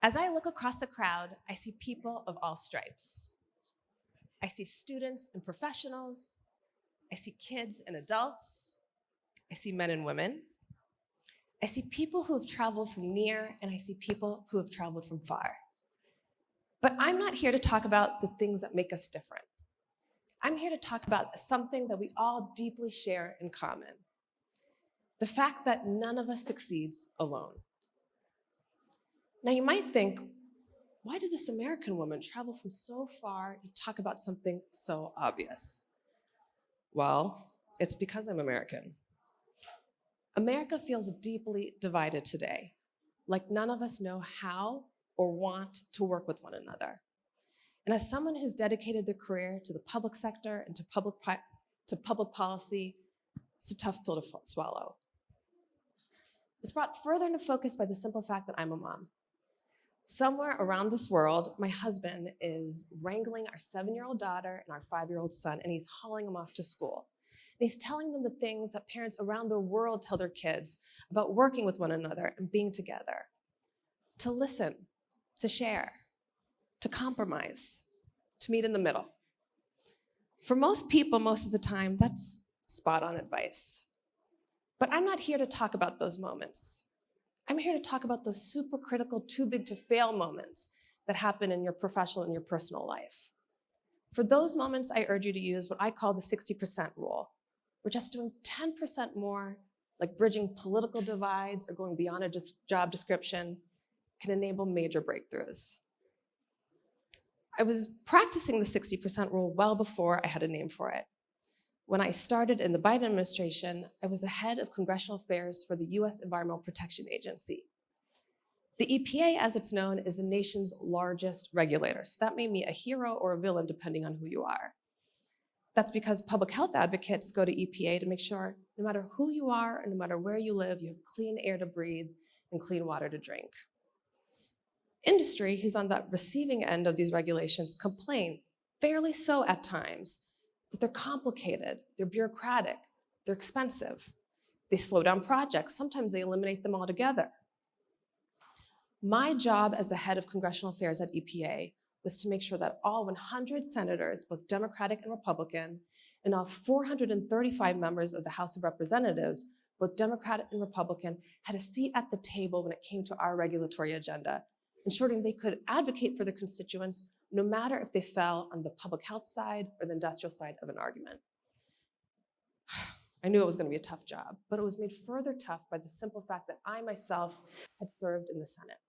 As I look across the crowd, I see people of all stripes. I see students and professionals. I see kids and adults. I see men and women. I see people who have traveled from near, and I see people who have traveled from far. But I'm not here to talk about the things that make us different. I'm here to talk about something that we all deeply share in common: the fact that none of us succeeds alone. Now you might think, why did this American woman travel from so far to talk about something so obvious? Well, it's because I'm American. America feels deeply divided today, like none of us know how or want to work with one another. And as someone who's dedicated their career to the public sector and to public policy, it's a tough pill to swallow. It's brought further into focus by the simple fact that I'm a mom. Somewhere around this world, my husband is wrangling our 7-year-old daughter and our 5-year-old son, and he's hauling them off to school. And he's telling them the things that parents around the world tell their kids about working with one another and being together: to listen, to share, to compromise, to meet in the middle. For most people, most of the time, that's spot on advice. But I'm not here to talk about those moments. I'm here to talk about those super critical, too big to fail moments that happen in your professional and your personal life. For those moments, I urge you to use what I call the 60% rule. We're just doing 10% more, like bridging political divides or going beyond a job description, can enable major breakthroughs. I was practicing the 60% rule well before I had a name for it. When I started in the Biden administration, I was the head of congressional affairs for the US Environmental Protection Agency. The EPA, as it's known, is the nation's largest regulator. So that made me a hero or a villain, depending on who you are. That's because public health advocates go to EPA to make sure no matter who you are and no matter where you live, you have clean air to breathe and clean water to drink. Industry, who's on the receiving end of these regulations, complain, fairly so at times, that they're complicated, they're bureaucratic, they're expensive. They slow down projects, sometimes they eliminate them altogether. My job as the head of congressional affairs at EPA was to make sure that all 100 senators, both Democratic and Republican, and all 435 members of the House of Representatives, both Democratic and Republican, had a seat at the table when it came to our regulatory agenda, ensuring they could advocate for their constituents no matter if they fell on the public health side or the industrial side of an argument. I knew it was going to be a tough job, but it was made further tough by the simple fact that I myself had served in the Senate.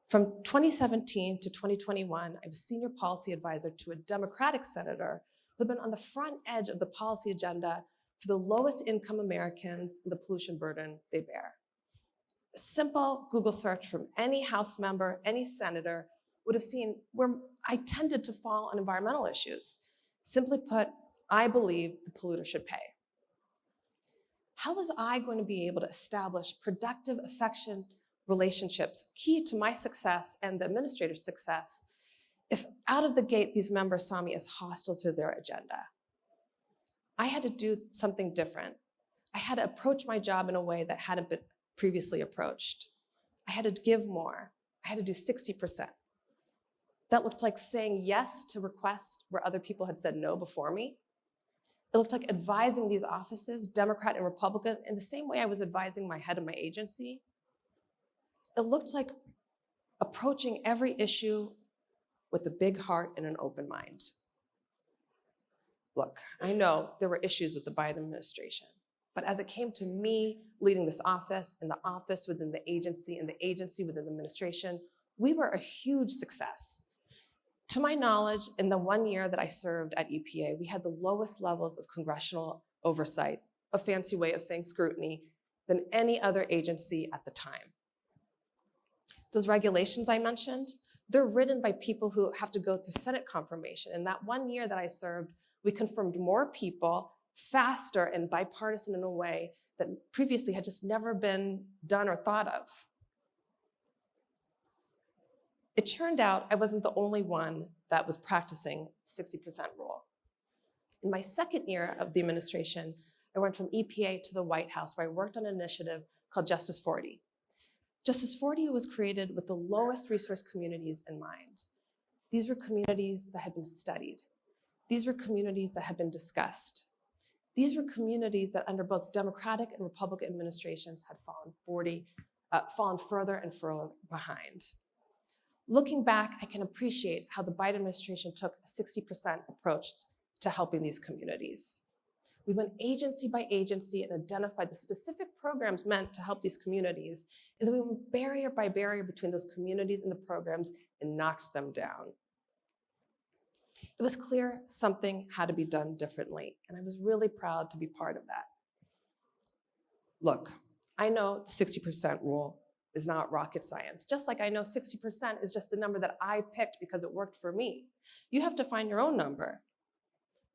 From 2017 to 2021, I was senior policy advisor to a Democratic senator who had been on the front edge of the policy agenda for the lowest income Americans and the pollution burden they bear. A simple Google search from any House member, any senator, would have seen where I tended to fall on environmental issues. Simply put, I believe the polluter should pay. How was I going to be able to establish productive, affectionate relationships, key to my success and the administrator's success, if out of the gate these members saw me as hostile to their agenda? I had to do something different. I had to approach my job in a way that hadn't been previously approached. I had to give more. I had to do 60%. That looked like saying yes to requests where other people had said no before me. It looked like advising these offices, Democrat and Republican, in the same way I was advising my head of my agency. It looked like approaching every issue with a big heart and an open mind. Look, I know there were issues with the Biden administration, but as it came to me leading this office, and the office within the agency, and the agency within the administration, we were a huge success. To my knowledge, in the 1 year that I served at EPA, we had the lowest levels of congressional oversight, a fancy way of saying scrutiny, than any other agency at the time. Those regulations I mentioned, they're written by people who have to go through Senate confirmation. In that 1 year that I served, we confirmed more people faster and bipartisan in a way that previously had just never been done or thought of. It turned out I wasn't the only one that was practicing the 60% rule. In my second year of the administration, I went from EPA to the White House, where I worked on an initiative called Justice 40. Justice 40 was created with the lowest resource communities in mind. These were communities that had been studied. These were communities that had been discussed. These were communities that under both Democratic and Republican administrations had fallen further and further behind. Looking back, I can appreciate how the Biden administration took a 60% approach to helping these communities. We went agency by agency and identified the specific programs meant to help these communities, and then we went barrier by barrier between those communities and the programs and knocked them down. It was clear something had to be done differently, and I was really proud to be part of that. Look, I know the 60% rule is not rocket science, just like I know 60% is just the number that I picked because it worked for me. You have to find your own number.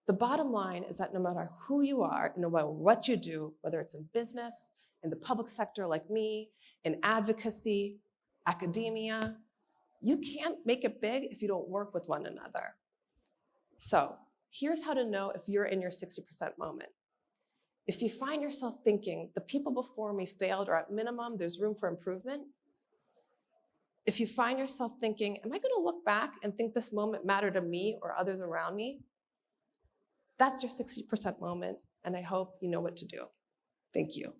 The bottom line is that no matter who you are, no matter what you do, whether it's in business, in the public sector like me, in advocacy, academia, you can't make it big if you don't work with one another. So here's how to know if you're in your 60% moment. If you find yourself thinking, the people before me failed, or at minimum, there's room for improvement. If you find yourself thinking, am I gonna look back and think this moment mattered to me or others around me? That's your 60% moment, and I hope you know what to do. Thank you.